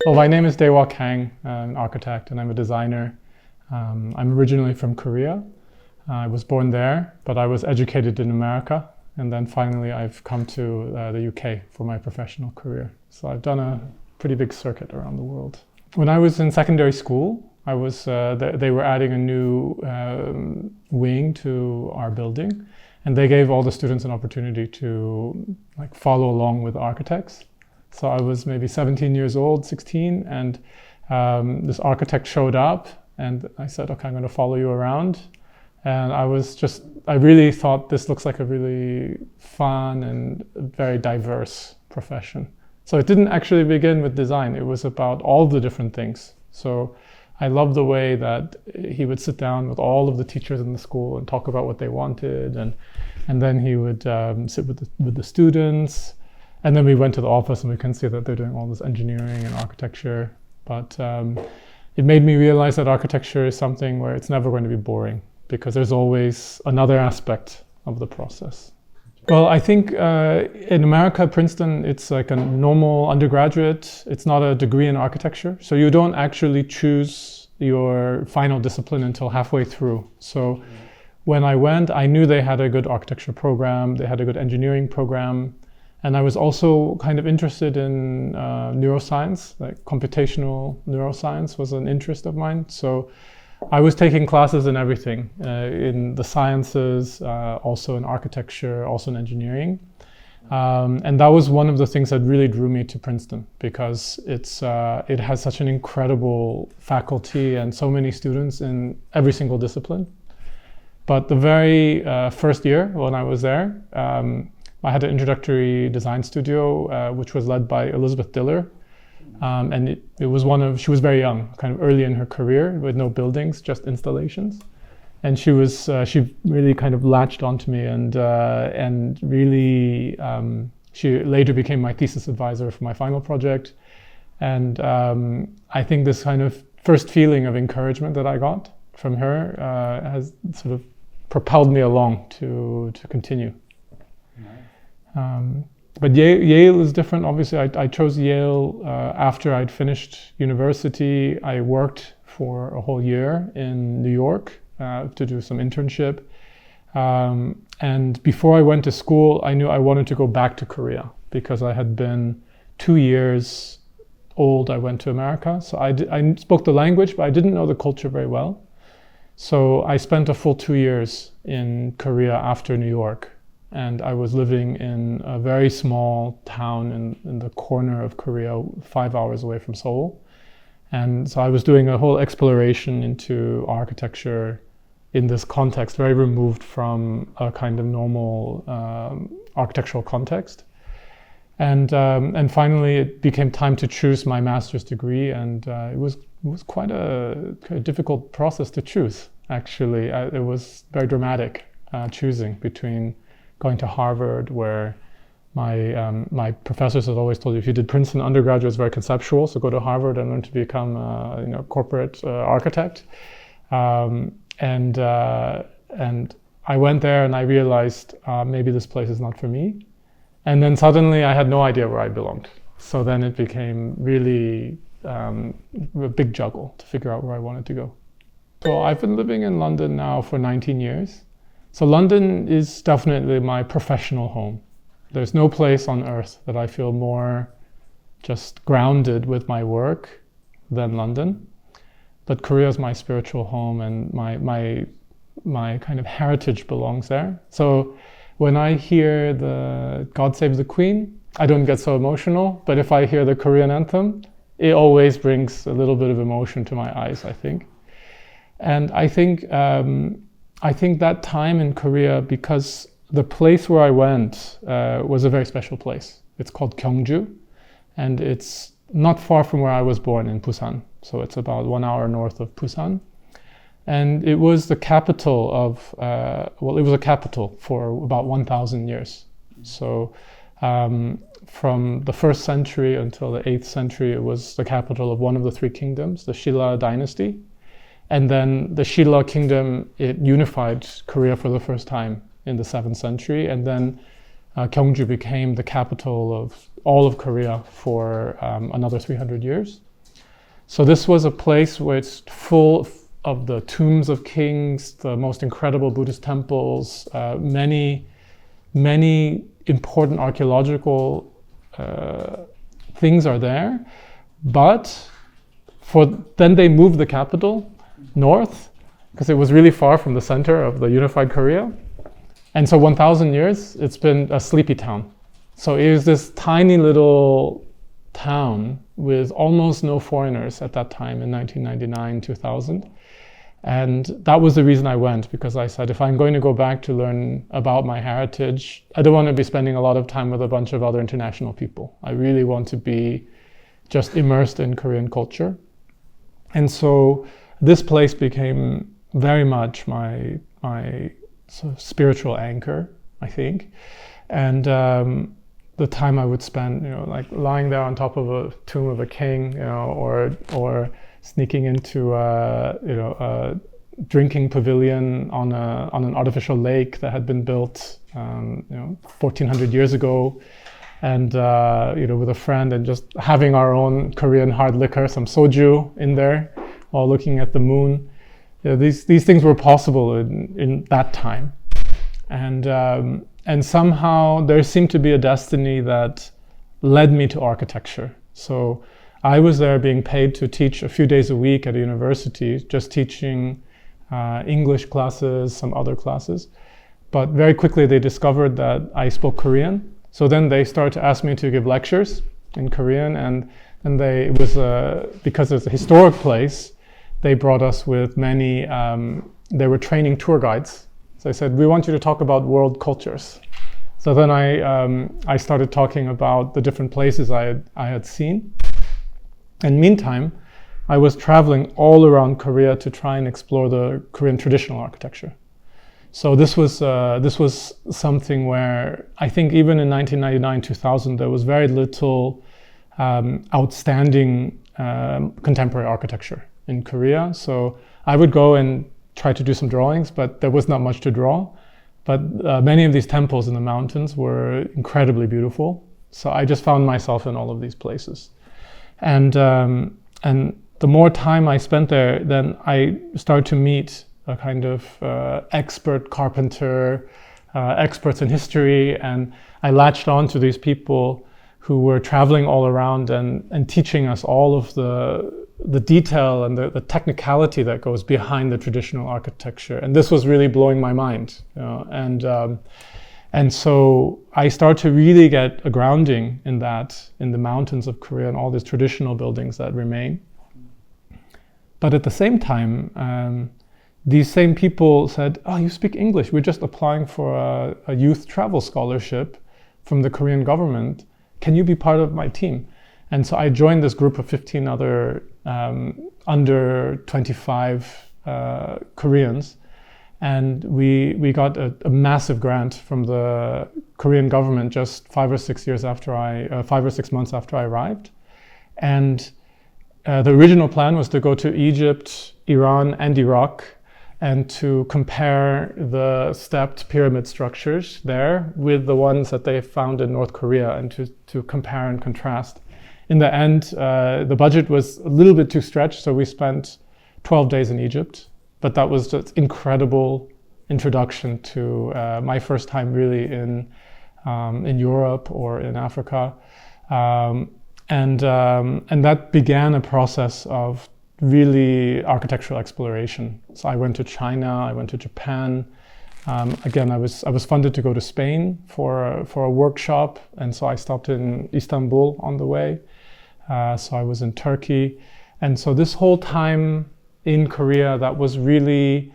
Well, my name is DaeWha Kang, an architect, and I'm a designer. I'm originally from Korea. I was born there, but I was educated in America. And then finally, I've come to the UK for my professional career. So I've done a pretty big circuit around the world. When I was in secondary school, they were adding a new wing to our building. And they gave all the students an opportunity to follow along with architects. So I was maybe 17 years old, 16, and this architect showed up and I said, okay, I'm going to follow you around. And I really thought this looks like a really fun and very diverse profession. So it didn't actually begin with design. It was about all the different things. So I loved the way that he would sit down with all of the teachers in the school and talk about what they wanted. And then he would sit with the students. And then we went to the office and we can see that they're doing all this engineering and architecture. But it made me realize that architecture is something where it's never going to be boring because there's always another aspect of the process. Well, I think in America, Princeton, it's like a normal undergraduate. It's not a degree in architecture. So you don't actually choose your final discipline until halfway through. So when I went, I knew they had a good architecture program. They had a good engineering program. And I was also kind of interested in neuroscience, like computational neuroscience was an interest of mine. So I was taking classes in everything, in the sciences, also in architecture, also in engineering. And that was one of the things that really drew me to Princeton because it has such an incredible faculty and so many students in every single discipline. But the very first year when I was there, I had an introductory design studio, which was led by Elizabeth Diller. And it was she was very young, kind of early in her career with no buildings, just installations. And she really kind of latched onto me and really, she later became my thesis advisor for my final project. And I think this kind of first feeling of encouragement that I got from her has sort of propelled me along to continue. But Yale is different. Obviously, I chose Yale after I'd finished university. I worked for a whole year in New York to do some internship. And before I went to school, I knew I wanted to go back to Korea because I had been 2 years old. I went to America. So I spoke the language, but I didn't know the culture very well. So I spent a full 2 years in Korea after New York. And I was living in a very small town in the corner of Korea, 5 hours away from Seoul. And so I was doing a whole exploration into architecture in this context, very removed from a kind of normal architectural context. And finally, it became time to choose my master's degree, and it was quite a difficult process to choose, actually. It was very dramatic choosing between going to Harvard, where my professors had always told you if you did Princeton undergraduate, it's very conceptual, so go to Harvard and learn to become a corporate architect. And I went there and I realized maybe this place is not for me. And then suddenly I had no idea where I belonged. So then it became really a big juggle to figure out where I wanted to go. So I've been living in London now for 19 years. So London is definitely my professional home. There's no place on earth that I feel more just grounded with my work than London. But Korea is my spiritual home and my kind of heritage belongs there. So when I hear the God Save the Queen, I don't get so emotional. But if I hear the Korean anthem, it always brings a little bit of emotion to my eyes, I think. And I think that time in Korea, because the place where I went was a very special place. It's called Gyeongju, and it's not far from where I was born in Busan. So it's about 1 hour north of Busan. And it was the capital of, it was a capital for about 1,000 years. So from the 1st century until the 8th century, it was the capital of one of the 3 kingdoms, the Shilla dynasty. And then the Shilla kingdom, it unified Korea for the first time in the 7th century. And then Gyeongju became the capital of all of Korea for another 300 years. So this was a place where it's full of the tombs of kings, the most incredible Buddhist temples, many important archaeological things are there. But then they moved the capital north because it was really far from the center of the unified Korea. And so 1,000 years, it's been a sleepy town. So it was this tiny little town with almost no foreigners at that time in 1999, 2000. And that was the reason I went, because I said, if I'm going to go back to learn about my heritage, I don't want to be spending a lot of time with a bunch of other international people. I really want to be just immersed in Korean culture. And so this place became very much my sort of spiritual anchor, I think. And the time I would spend, like lying there on top of a tomb of a king, or sneaking into a drinking pavilion on an artificial lake that had been built 1,400 years ago, and with a friend, and just having our own Korean hard liquor, some soju in there, while looking at the moon. These things were possible in that time, and somehow there seemed to be a destiny that led me to architecture. So I was there being paid to teach a few days a week at a university, just teaching English classes, some other classes. But very quickly they discovered that I spoke Korean. So then they started to ask me to give lectures in Korean, and it was because it's a historic place, they brought us with many, they were training tour guides. So I said, we want you to talk about world cultures. So then I started talking about the different places I had seen. And meantime, I was traveling all around Korea to try and explore the Korean traditional architecture. So this was something where I think even in 1999, 2000, there was very little outstanding contemporary architecture in Korea. So I would go and try to do some drawings, but there was not much to draw. But many of these temples in the mountains were incredibly beautiful. So I just found myself in all of these places. And the more time I spent there, then I started to meet a kind of expert carpenter, experts in history, and I latched on to these people who were traveling all around and teaching us all of the detail and the technicality that goes behind the traditional architecture. And this was really blowing my mind. And so I started to really get a grounding in the mountains of Korea and all these traditional buildings that remain. But at the same time, these same people said, oh, you speak English. We're just applying for a youth travel scholarship from the Korean government. Can you be part of my team? And so I joined this group of 15 other under 25 Koreans. And we got a massive grant from the Korean government just 5 or 6 months after I arrived. And the original plan was to go to Egypt, Iran, and Iraq, and to compare the stepped pyramid structures there with the ones that they found in North Korea, and to compare and contrast. In the end, the budget was a little bit too stretched, so we spent 12 days in Egypt. But that was just incredible introduction to my first time really in Europe or in Africa, and that began a process of really architectural exploration. So I went to China, I went to Japan. Again, I was funded to go to Spain for a workshop, and so I stopped in Istanbul on the way. So I was in Turkey, and so this whole time in Korea, that was really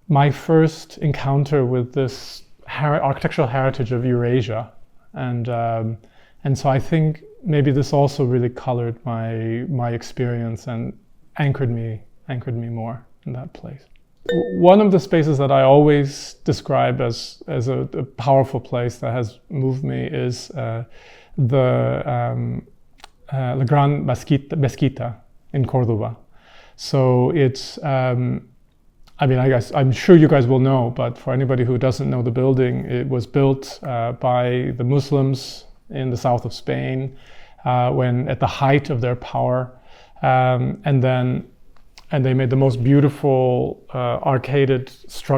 my first encounter with this architectural heritage of Eurasia, and so I think maybe this also really colored my experience and anchored me more in that place. One of the spaces that I always describe as a powerful place that has moved me is the La Gran Mezquita in Cordoba. So it's, I'm sure you guys will know, but for anybody who doesn't know the building, it was built by the Muslims in the south of Spain when at the height of their power. And they made the most beautiful arcaded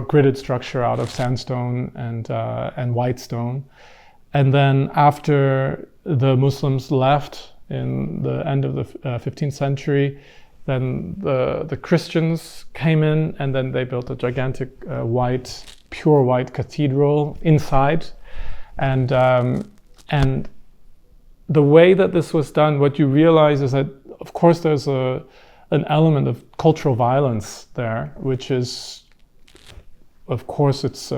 gridded structure out of sandstone and white stone. And then after the Muslims left in the end of the 15th century, then the Christians came in, and then they built a gigantic pure white cathedral inside. And the way that this was done, what you realize is that, of course, there's an element of cultural violence there, which is, of course, it's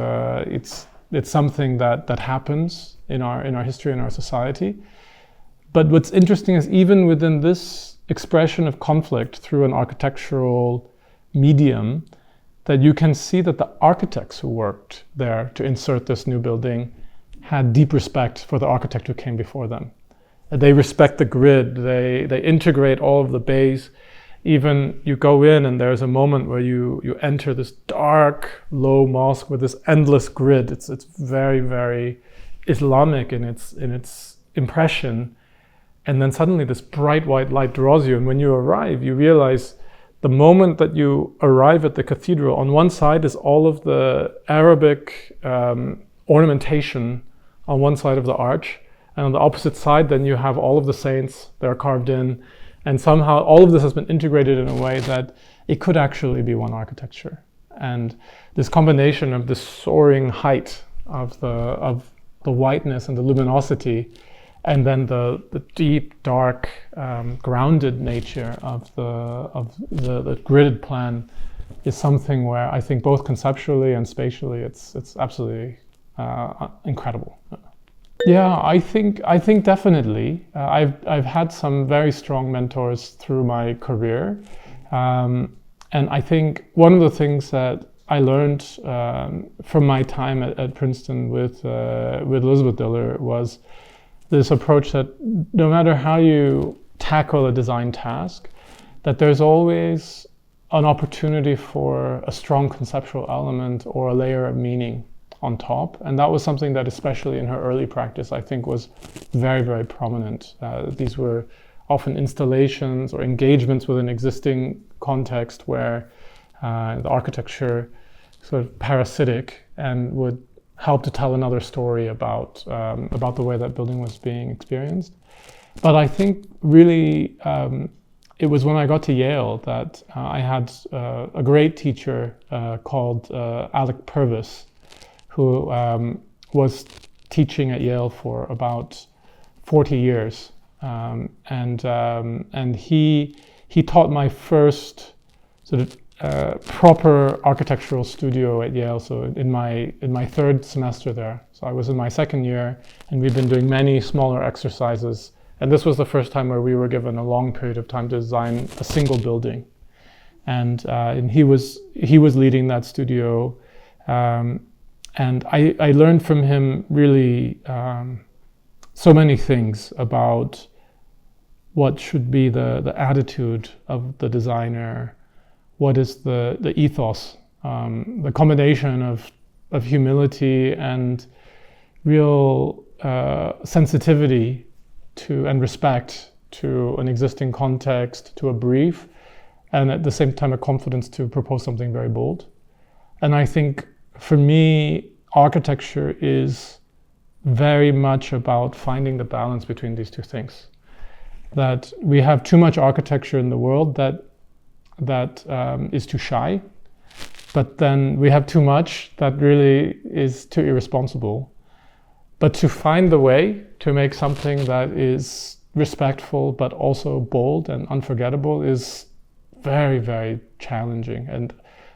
something that happens in our history and our society. But what's interesting is, even within this expression of conflict through an architectural medium, that you can see that the architects who worked there to insert this new building had deep respect for the architect who came before them. They respect the grid, they integrate all of the bays. Even you go in and there's a moment where you enter this dark, low mosque with this endless grid. It's very, very Islamic in its impression. And then suddenly this bright white light draws you. And when you arrive, you realize the moment that you arrive at the cathedral, on one side is all of the Arabic ornamentation on one side of the arch. And on the opposite side, then you have all of the saints that are carved in. And somehow all of this has been integrated in a way that it could actually be one architecture. And this combination of the soaring height of the whiteness and the luminosity, and then the deep, dark, grounded nature of the gridded plan is something where I think both conceptually and spatially it's absolutely incredible. Yeah, I think definitely. I've had some very strong mentors through my career, and I think one of the things that I learned from my time at Princeton with Elizabeth Diller was this approach that no matter how you tackle a design task, that there's always an opportunity for a strong conceptual element or a layer of meaning on top. And that was something that, especially in her early practice, I think was very, very prominent. These were often installations or engagements with an existing context where the architecture sort of parasitic and would help to tell another story about the way that building was being experienced. But I think really it was when I got to Yale that I had a great teacher called Alec Purvis, who was teaching at Yale for about 40 years. And he taught my first sort of proper architectural studio at Yale. So in my third semester there. So I was in my second year, and we've been doing many smaller exercises. And this was the first time where we were given a long period of time to design a single building. And he was leading that studio. And I learned from him really so many things about what should be the attitude of the designer, what is the ethos, the combination of humility and real sensitivity to and respect to an existing context, to a brief, and at the same time a confidence to propose something very bold. And I think for me, architecture is very much about finding the balance between these two things. That we have too much architecture in the world that is too shy, but then we have too much that really is too irresponsible. But to find the way to make something that is respectful but also bold and unforgettable is very, very challenging. And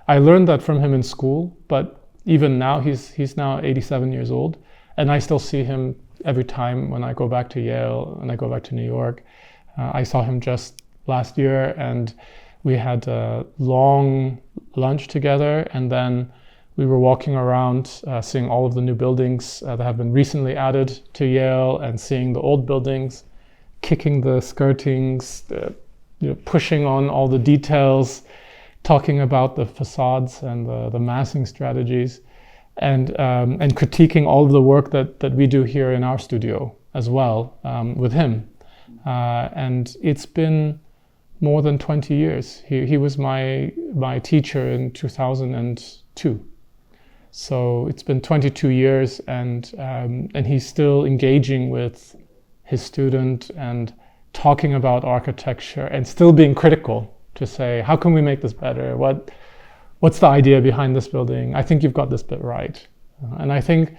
I learned that from him in school, but even now, he's now 87 years old, and I still see him every time when I go back to Yale and I go back to New York. I saw him just last year, and we had a long lunch together, and then we were walking around seeing all of the new buildings that have been recently added to Yale, and seeing the old buildings, kicking the skirtings, pushing on all the details, talking about the facades and the massing strategies, and critiquing all of the work that we do here in our studio as well with him. And it's been more than 20 years. He was my teacher in 2002. So it's been 22 years, and he's still engaging with his student and talking about architecture and still being critical to say, how can we make this better? What's the idea behind this building? I think you've got this bit right. And I think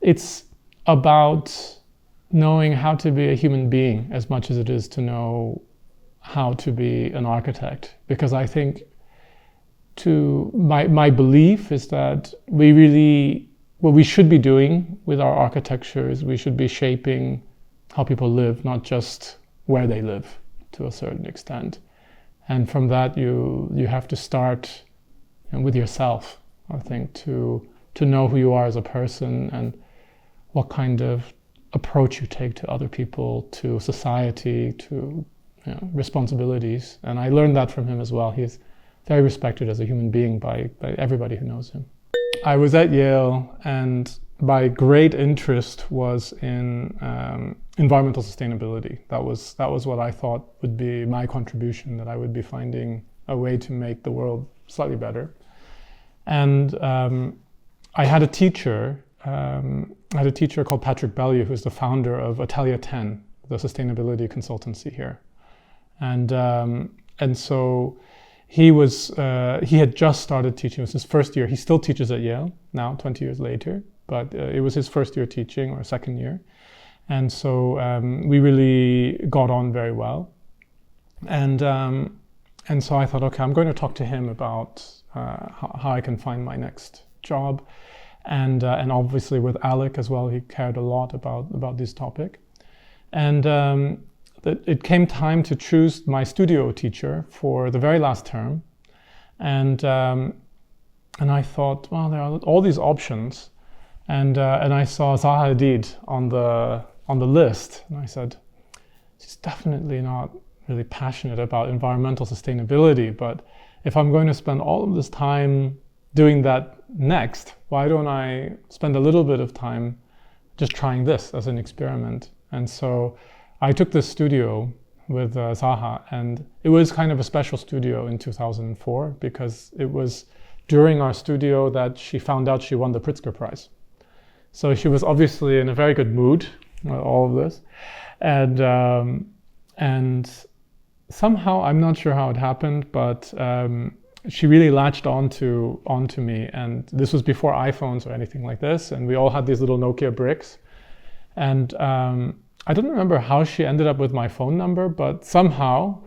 it's about knowing how to be a human being as much as it is to know how to be an architect. Because I think my belief is that what we should be doing with our architecture is we should be shaping how people live, not just where they live to a certain extent. And from that, you have to start with yourself, I think, to know who you are as a person and what kind of approach you take to other people, to society, to responsibilities. And I learned that from him as well. He's very respected as a human being by everybody who knows him. I was at Yale, and my great interest was in environmental sustainability. That was what I thought would be my contribution, that I would be finding a way to make the world slightly better. And I had a teacher called Patrick Bellew, who's the founder of Atelier 10, the sustainability consultancy here. And so he had just started teaching. It was his first year. He still teaches at Yale now, 20 years later, but it was his first year teaching, or second year. And so we really got on very well. And so I thought, okay, I'm going to talk to him about how I can find my next job. And obviously with Alec as well, he cared a lot about this topic. And it came time to choose my studio teacher for the very last term. And I thought, well, there are all these options. And I saw Zaha Hadid on the list. And I said, she's definitely not really passionate about environmental sustainability, but if I'm going to spend all of this time doing that next, why don't I spend a little bit of time just trying this as an experiment? And so I took this studio with Zaha, and it was kind of a special studio in 2004 because it was during our studio that she found out she won the Pritzker Prize. So she was obviously in a very good mood with all of this. And somehow, I'm not sure how it happened, but she really latched onto me. And this was before iPhones or anything like this. And we all had these little Nokia bricks. And I don't remember how she ended up with my phone number, but somehow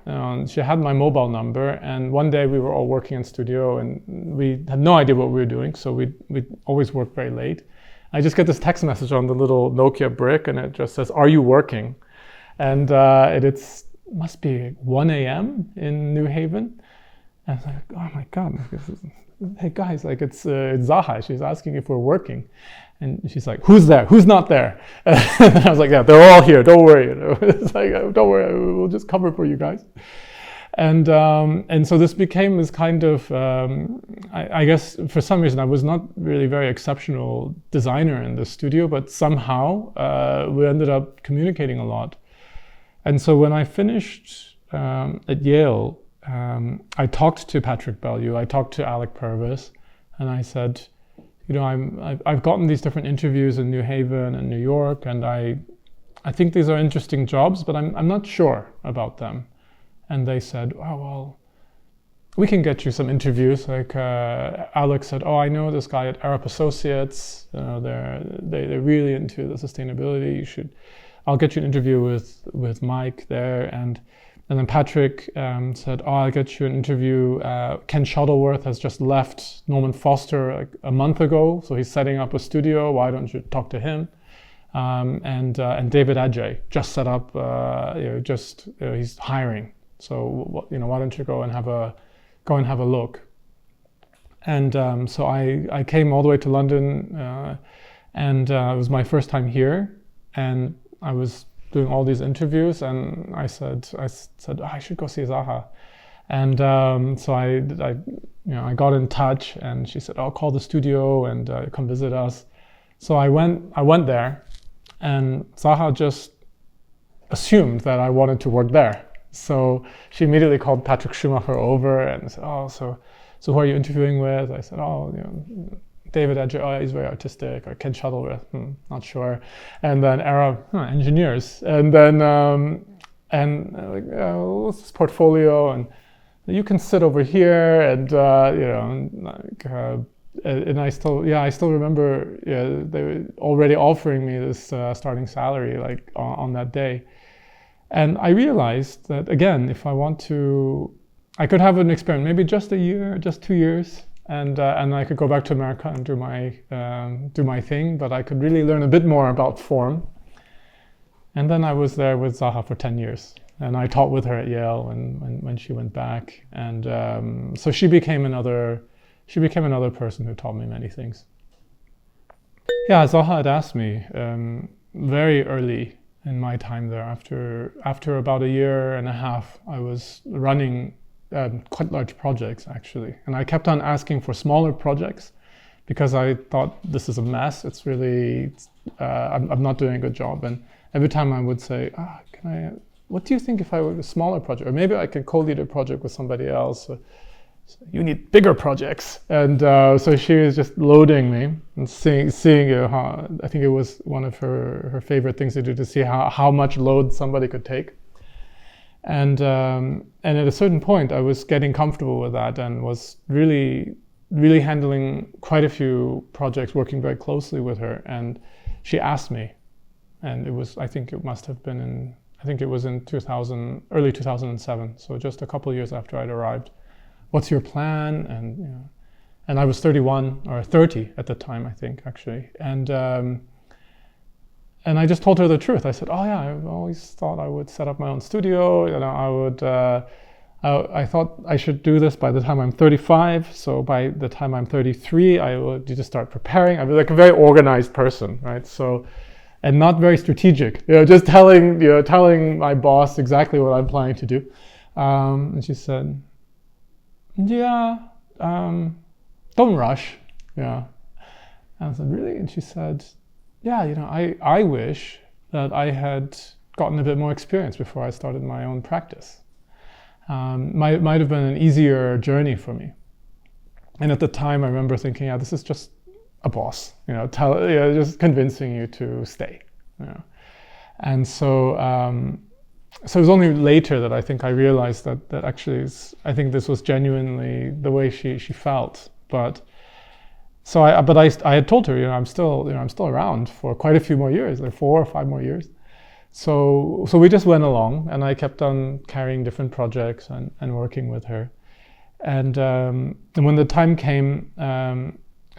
she had my mobile number. And one day we were all working in studio and we had no idea what we were doing. So we always worked very late. I just get this text message on the little Nokia brick, and it just says, "Are you working?" And it must be 1 a.m. in New Haven. And I was like, oh my God, hey guys, like it's Zaha. She's asking if we're working. And she's like, who's there? Who's not there? And I was like, yeah, they're all here. Don't worry. It's like, don't worry, we'll just cover for you guys. And so this became this kind of, I guess for some reason I was not really very exceptional designer in the studio, but somehow we ended up communicating a lot. And so when I finished at Yale, I talked to Patrick Bellew, I talked to Alec Purvis, and I said, I've gotten these different interviews in New Haven and New York, and I think these are interesting jobs, but I'm not sure about them. And they said, oh, well, we can get you some interviews. Like Alex said, oh, I know this guy at Arab Associates. They're really into the sustainability. I'll get you an interview with Mike there. And then Patrick said, oh, I'll get you an interview. Ken Shuttleworth has just left Norman Foster a month ago, so he's setting up a studio. Why don't you talk to him? And David Adjei just set up. He's hiring. So why don't you go and have a look? And so I came all the way to London, and it was my first time here, and I was doing all these interviews, and I said oh, I should go see Zaha. And so I got in touch, and she said, oh, call the studio and come visit us. So I went there, and Zaha just assumed that I wanted to work there. So she immediately called Patrick Schumacher over and said, "Oh, so who are you interviewing with?" I said, "Oh, David Edger, oh, he's very artistic." Or Ken Shuttleworth, not sure. And then Era, engineers. And then what's this portfolio? And you can sit over here, and and I still remember they were already offering me this starting salary like on that day. And I realized that, again, if I want to, I could have an experiment, maybe just a year, just 2 years, and I could go back to America and do my thing, but I could really learn a bit more about form. And then I was there with Zaha for 10 years, and I taught with her at Yale when she went back, and so she became another person who taught me many things. Yeah, Zaha had asked me very early in my time there. After about a year and a half, I was running quite large projects, actually. And I kept on asking for smaller projects because I thought, this is a mess. It's really, I'm not doing a good job. And every time I would say, what do you think if I were a smaller project? Or maybe I could co-lead a project with somebody else. So you need bigger projects. And so she was just loading me and seeing how, I think it was one of her favorite things to do, to see how much load somebody could take. And at a certain point, I was getting comfortable with that and was really, really handling quite a few projects, working very closely with her. And she asked me, and it was, I think it must have been in early 2007, so just a couple of years after I'd arrived. What's your plan? And I was 31 or 30 at the time, I think, actually. And I just told her the truth. I said, "Oh yeah, I've always thought I would set up my own studio. I thought I should do this by the time I'm 35. So by the time I'm 33, I would just start preparing. I'd be like a very organized person, right? So, and not very strategic. Just telling my boss exactly what I'm planning to do." And she said, "Yeah, don't rush." Yeah. And I said, "Really?" And she said, "Yeah, I wish that I had gotten a bit more experience before I started my own practice. Might have been an easier journey for me." And at the time, I remember thinking, "Yeah, this is just a boss, just convincing you to stay." And so it was only later that I think I realized that actually I think this was genuinely the way she felt. But I had told her, I'm still around for quite a few more years, like 4 or 5 more years. So we just went along, and I kept on carrying different projects and working with her. And when the time came,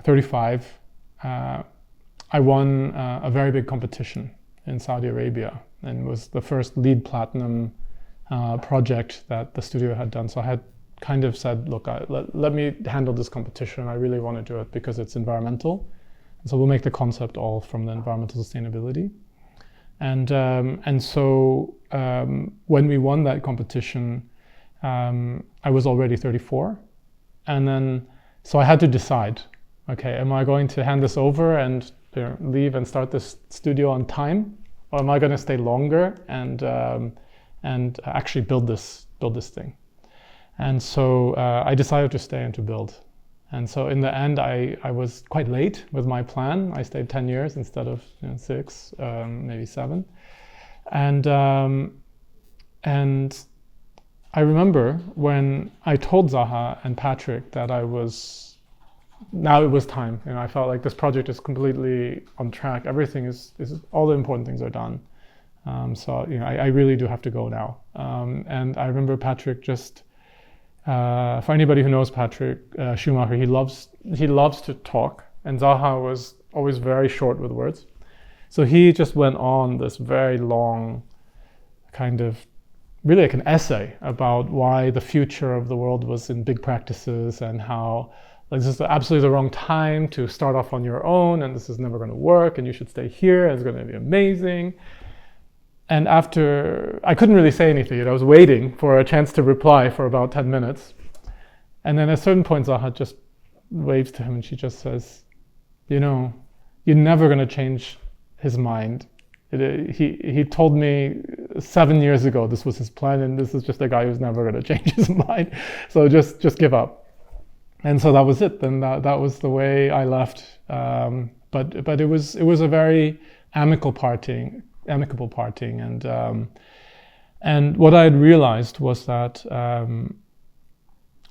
35, I won a very big competition in Saudi Arabia, and was the first LEED Platinum project that the studio had done. So I had kind of said, "Look, let me handle this competition. I really want to do it because it's environmental. And so we'll make the concept all from the environmental sustainability." And so when we won that competition, I was already 34. And then, so I had to decide, okay, am I going to hand this over and leave and start this studio on time? Or am I going to stay longer and actually build this thing? And so I decided to stay and to build. And so in the end, I was quite late with my plan. I stayed 10 years instead of 6, maybe 7. And I remember when I told Zaha and Patrick that now it was time. I felt like this project is completely on track. Everything is all the important things are done. So I really do have to go now. And I remember Patrick just, for anybody who knows Patrick Schumacher, he loves to talk, and Zaha was always very short with words. So he just went on this very long kind of, really like an essay about why the future of the world was in big practices, and how this is absolutely the wrong time to start off on your own, and this is never going to work, and you should stay here, and it's going to be amazing. And after, I couldn't really say anything. I was waiting for a chance to reply for about 10 minutes. And then at a certain point, Zaha just waves to him, and she just says, "You're never going to change his mind. He told me 7 years ago, this was his plan, and this is just a guy who's never going to change his mind. So just give up. And so that was it. And that was the way I left. But it was a very amicable parting, and what I had realized was that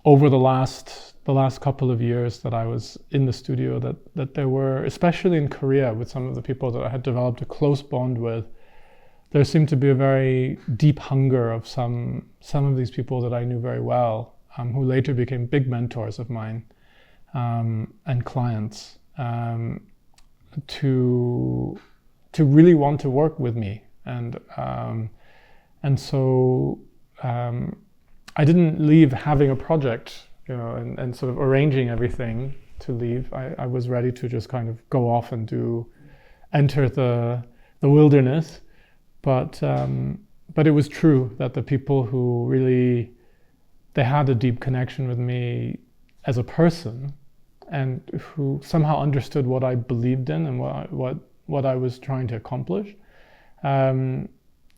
over the last couple of years that I was in the studio, that there were, especially in Korea, with some of the people that I had developed a close bond with, there seemed to be a very deep hunger of some of these people that I knew very well, who later became big mentors of mine and clients, to really want to work with me. And so I didn't leave having a project, and sort of arranging everything to leave. I was ready to just kind of go off and enter the wilderness. But it was true that the people who really, they had a deep connection with me as a person, and who somehow understood what I believed in and what I was trying to accomplish.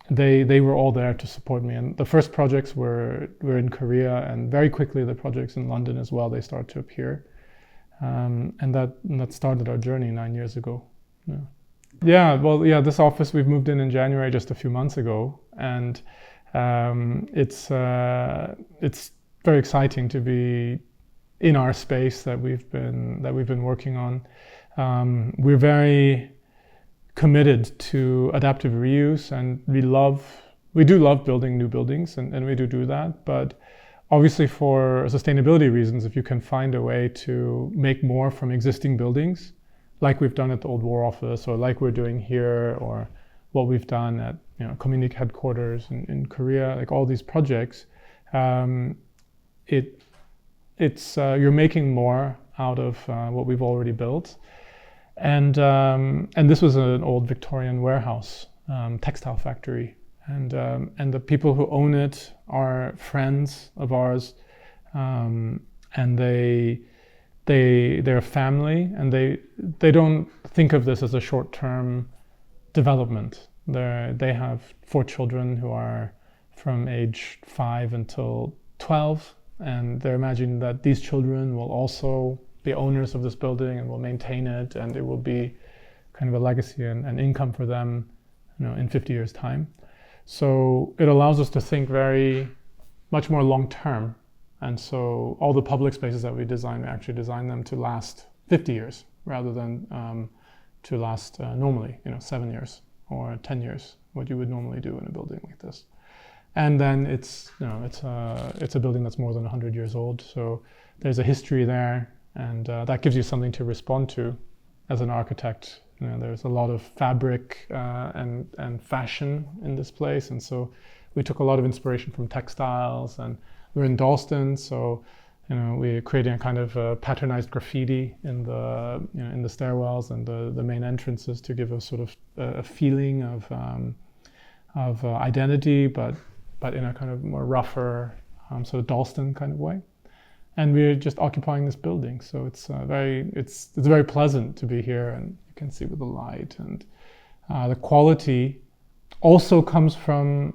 They were all there to support me. And the first projects were in Korea, and very quickly the projects in London as well, they started to appear. And that started our journey 9 years ago. Yeah. This office, we've moved in January, just a few months ago. And it's very exciting to be in our space that we've been working on. We're very committed to adaptive reuse, and we do love building new buildings, and we do that. But obviously, for sustainability reasons, if you can find a way to make more from existing buildings, like we've done at the Old War Office, or like we're doing here, or what we've done at community headquarters in Korea, like all these projects, it's you're making more out of what we've already built. And this was an old Victorian warehouse, textile factory, and the people who own it are friends of ours, and they're a family, and they don't think of this as a short-term development. They have 4 children who are from age 5 until 12, and they're imagining that these children will also be owners of this building and will maintain it, and it will be kind of a legacy and income for them, in 50 years' time. So it allows us to think very much more long-term. And so all the public spaces that we actually design them to last 50 years rather than to last normally, 7 years or 10 years, what you would normally do in a building like this. And then it's a building that's more than 100 years old. So there's a history there. And that gives you something to respond to as an architect. There's a lot of fabric and fashion in this place, and so we took a lot of inspiration from textiles. And we're in Dalston, so we're creating a kind of patternized graffiti in the stairwells and the main entrances to give a sort of a feeling of identity, but in a kind of more rougher sort of Dalston kind of way. And we're just occupying this building, so it's very pleasant to be here, and you can see with the light, and the quality also comes from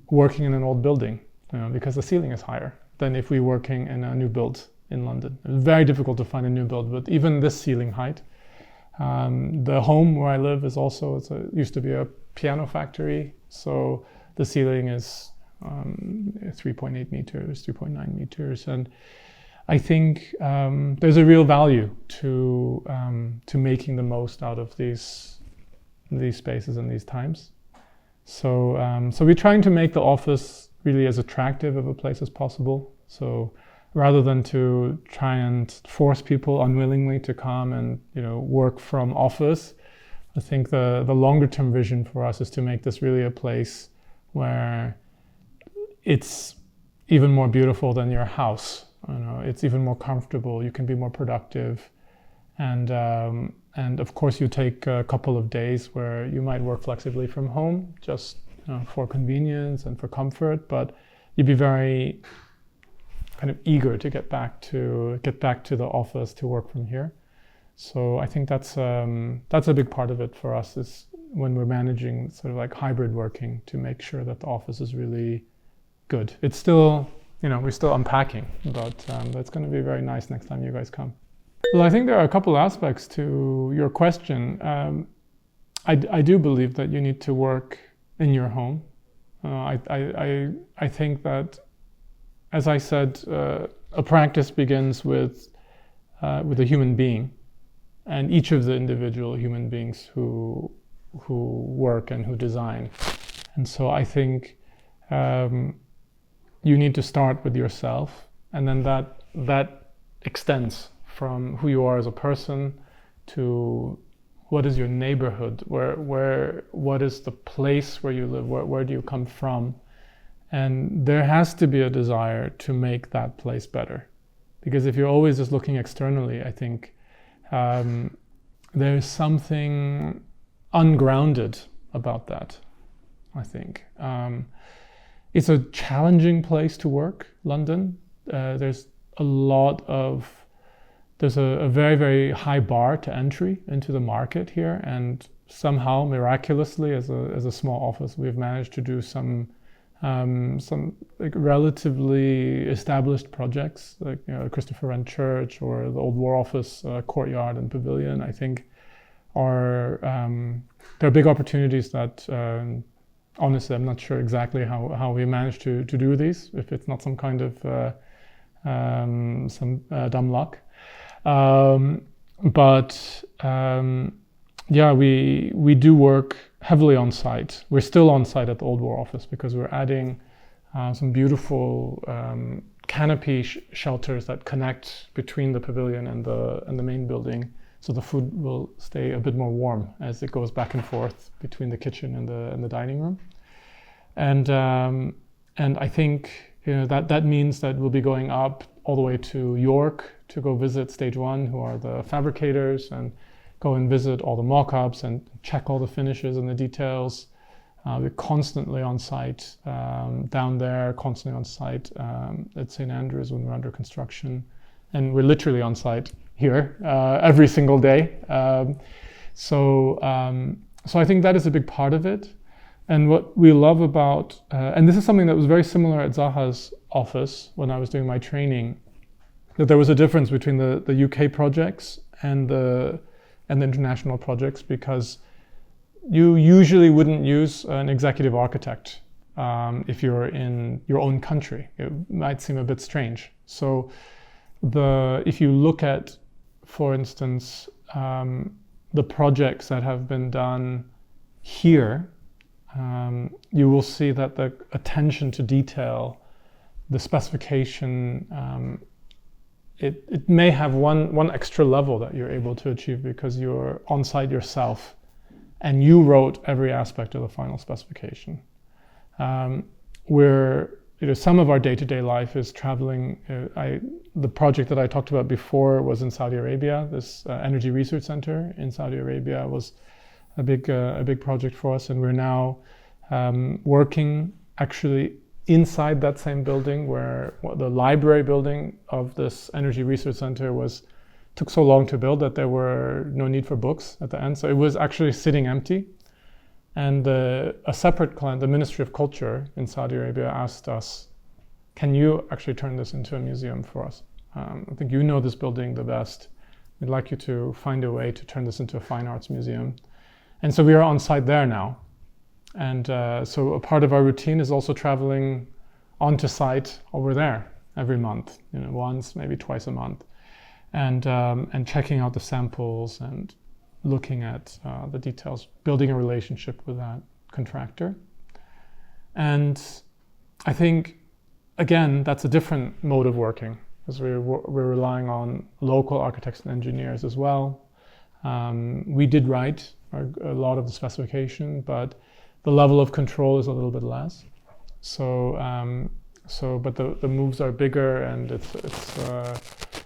working in an old building, because the ceiling is higher than if we were working in a new build in London. It's very difficult to find a new build, but even this ceiling height. The home where I live is also used to be a piano factory, so the ceiling is 3.8 meters, 3.9 meters, and I think there's a real value to making the most out of these spaces and these times. So we're trying to make the office really as attractive of a place as possible. So rather than to try and force people unwillingly to come and work from office, I think the longer term vision for us is to make this really a place where it's even more beautiful than your house. It's even more comfortable. You can be more productive, and of course you take a couple of days where you might work flexibly from home, just for convenience and for comfort. But you'd be very kind of eager to get back to the office to work from here. So I think that's a big part of it for us. Is when we're managing sort of like hybrid working to make sure that the office is really good. It's still, we're still unpacking, but that's going to be very nice next time you guys come. Well, I think there are a couple aspects to your question. I do believe that you need to work in your home. I think that, as I said, a practice begins with a human being, and each of the individual human beings who work and who design. And so I think you need to start with yourself, and then that extends from who you are as a person to what is your neighborhood, what is the place where you live, where do you come from. And there has to be a desire to make that place better. Because if you're always just looking externally, I think there's something ungrounded about that, I think. It's a challenging place to work, London. There's a very, very high bar to entry into the market here, and somehow, miraculously, as a small office, we've managed to do some like relatively established projects, like Christopher Wren Church or the Old War Office courtyard and pavilion. I think there are big opportunities that honestly I'm not sure exactly how we managed to do these, if it's not some kind of dumb luck. Yeah, we do work heavily on site. We're still on site at the Old War Office because we're adding some beautiful canopy shelters that connect between the pavilion and the main building, so the food will stay a bit more warm as it goes back and forth between the kitchen and the dining room. And I think that means that we'll be going up all the way to York to go visit Stage 1, who are the fabricators, and go and visit all the mock-ups and check all the finishes and the details. We're constantly on site down there, constantly on site at St. Andrews when we're under construction. And we're literally on site here every single day. So I think that is a big part of it. And what we love about, and this is something that was very similar at Zaha's office when I was doing my training, that there was a difference between the UK projects and the international projects, because you usually wouldn't use an executive architect if you're in your own country. It might seem a bit strange. So if you look at, for instance, the projects that have been done here, you will see that the attention to detail, the specification, it may have one extra level that you're able to achieve because you're on site yourself and you wrote every aspect of the final specification. Some of our day-to-day life is traveling. The project that I talked about before was in Saudi Arabia. This energy research center in Saudi Arabia was a big project for us, and we're now working actually inside that same building where the library building of this energy research center took so long to build that there were no need for books at the end. So it was actually sitting empty. And a separate client, the Ministry of Culture in Saudi Arabia, asked us, can you actually turn this into a museum for us? I think you know this building the best. We'd like you to find a way to turn this into a fine arts museum. And so we are on site there now. And so a part of our routine is also traveling onto site over there every month, once, maybe twice a month, and checking out the samples and looking at the details, building a relationship with that contractor. And I think, again, that's a different mode of working, because we're relying on local architects and engineers as well. We did write a lot of the specification, but the level of control is a little bit less. But the moves are bigger, and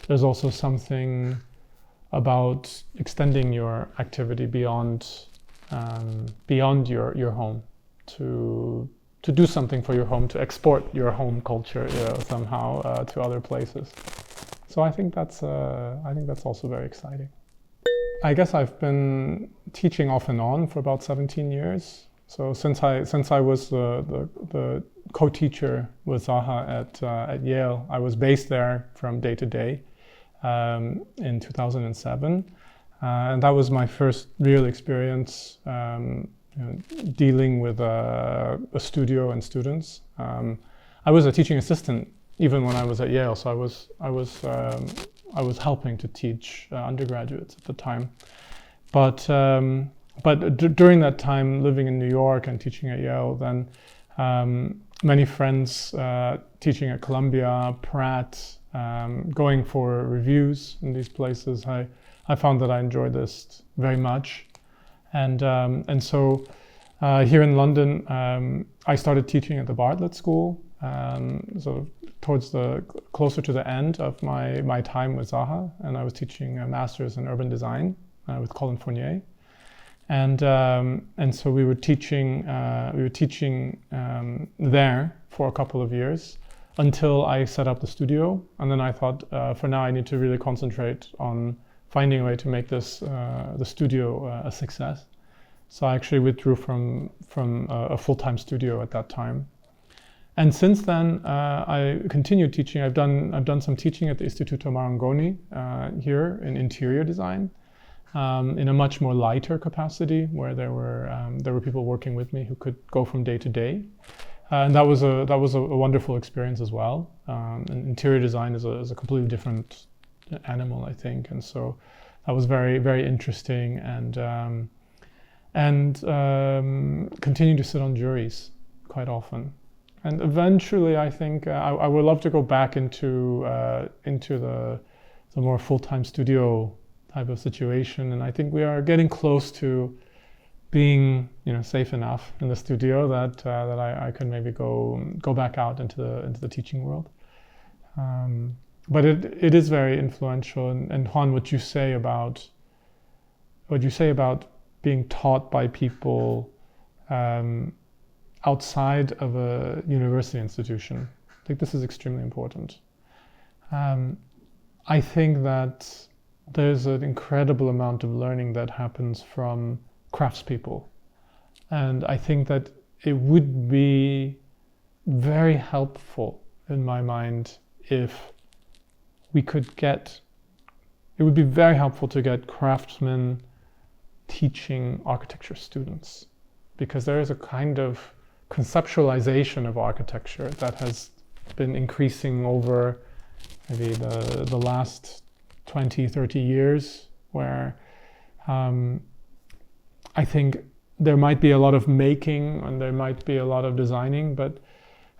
there's also something about extending your activity beyond your home, to do something for your home, to export your home culture somehow to other places. So I think that's also very exciting. I guess I've been teaching off and on for about 17 years. So since I was the co-teacher with Zaha at Yale, I was based there from day to day in 2007, and that was my first real experience dealing with a studio and students. I was a teaching assistant even when I was at Yale, so I was helping to teach undergraduates at the time, but during that time living in New York and teaching at Yale, then many friends teaching at Columbia, Pratt, going for reviews in these places, I found that I enjoyed this very much, and so here in London I started teaching at the Bartlett School, so towards closer to the end of my time with Zaha, and I was teaching a master's in urban design with Colin Fournier. And so we were teaching there for a couple of years until I set up the studio. And then I thought, for now, I need to really concentrate on finding a way to make the studio a success. So I actually withdrew from a full-time studio at that time. And since then, I continued teaching. I've done some teaching at the Istituto Marangoni here in interior design. In a much more lighter capacity, where there were people working with me who could go from day to day, and that was a wonderful experience as well. And interior design is a completely different animal, I think, and so that was very, very interesting, and continue to sit on juries quite often. And eventually, I think I would love to go back into the more full-time studio type of situation, and I think we are getting close to being, safe enough in the studio that I can maybe go back out into the teaching world. But it is very influential. And Juan, what you say about being taught by people outside of a university institution, I think this is extremely important. I think that there's an incredible amount of learning that happens from craftspeople. And I think that it would be very helpful, in my mind, if we could it would be very helpful to get craftsmen teaching architecture students, because there is a kind of conceptualization of architecture that has been increasing over maybe the last 20, 30 years, where I think there might be a lot of making and there might be a lot of designing, but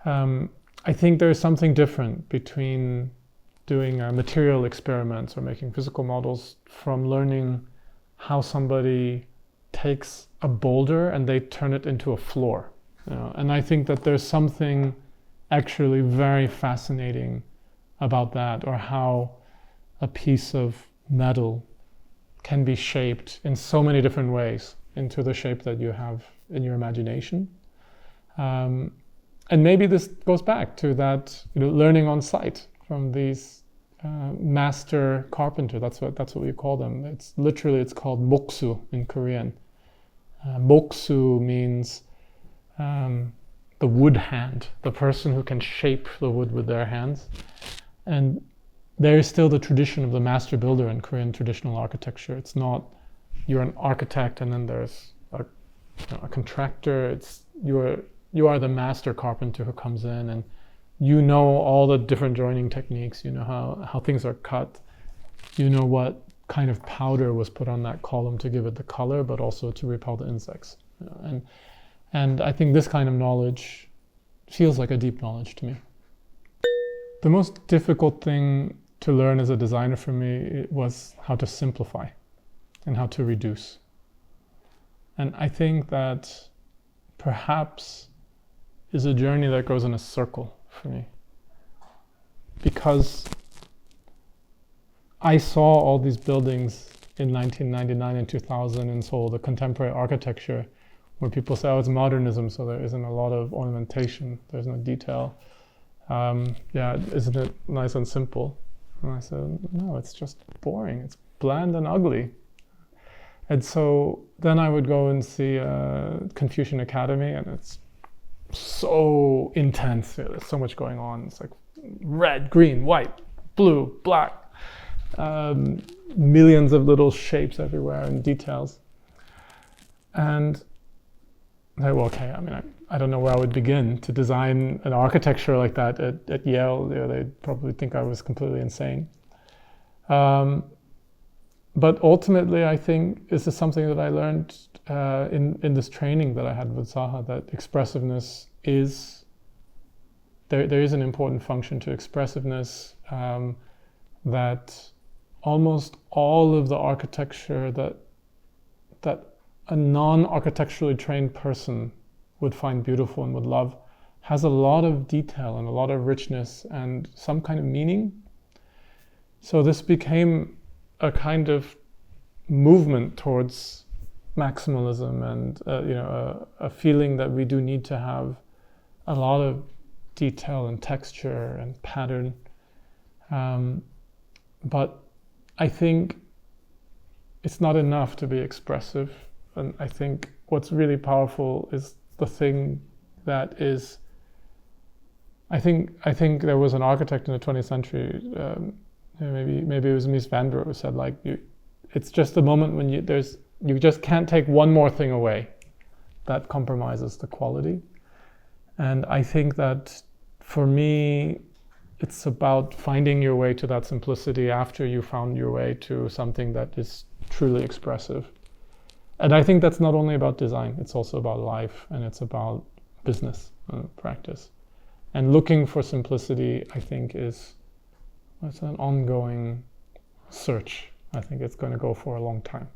I think there's something different between doing material experiments or making physical models from learning how somebody takes a boulder and they turn it into a floor. And I think that there's something actually very fascinating about that, or how a piece of metal can be shaped in so many different ways into the shape that you have in your imagination. And maybe this goes back to that, learning on site from these master carpenter. That's what we call them. It's called moksu in Korean. Moksu means the wood hand, the person who can shape the wood with their hands. And there is still the tradition of the master builder in Korean traditional architecture. It's not you're an architect and then there's a contractor. It's you are the master carpenter who comes in, and you know all the different joining techniques. You know how things are cut. You know what kind of powder was put on that column to give it the color, but also to repel the insects. And I think this kind of knowledge feels like a deep knowledge to me. The most difficult thing to learn as a designer for me was how to simplify and how to reduce. And I think that perhaps is a journey that goes in a circle for me, because I saw all these buildings in 1999 and 2000, and so the contemporary architecture where people say, oh, it's modernism, so there isn't a lot of ornamentation, there's no detail. Isn't it nice and simple? And I said, no, it's just boring. It's bland and ugly. And so then I would go and see Confucian Academy, and it's so intense. There's so much going on. It's like red, green, white, blue, black, millions of little shapes everywhere and details. And well, okay, I mean, I don't know where I would begin to design an architecture like that at Yale. They'd probably think I was completely insane. But ultimately, I think this is something that I learned in this training that I had with Zaha, that expressiveness is, there is an important function to expressiveness, that almost all of the architecture that a non-architecturally trained person would find beautiful and would love has a lot of detail and a lot of richness and some kind of meaning. So this became a kind of movement towards maximalism and a feeling that we do need to have a lot of detail and texture and pattern. But I think it's not enough to be expressive. And I think what's really powerful is the thing that is, I think there was an architect in the 20th century, maybe it was Mies van der Rohe, who said, like, it's just the moment when you just can't take one more thing away that compromises the quality. And I think that for me, it's about finding your way to that simplicity after you found your way to something that is truly expressive. And I think that's not only about design, it's also about life, and it's about business practice. And looking for simplicity, I think, it's an ongoing search. I think it's going to go for a long time.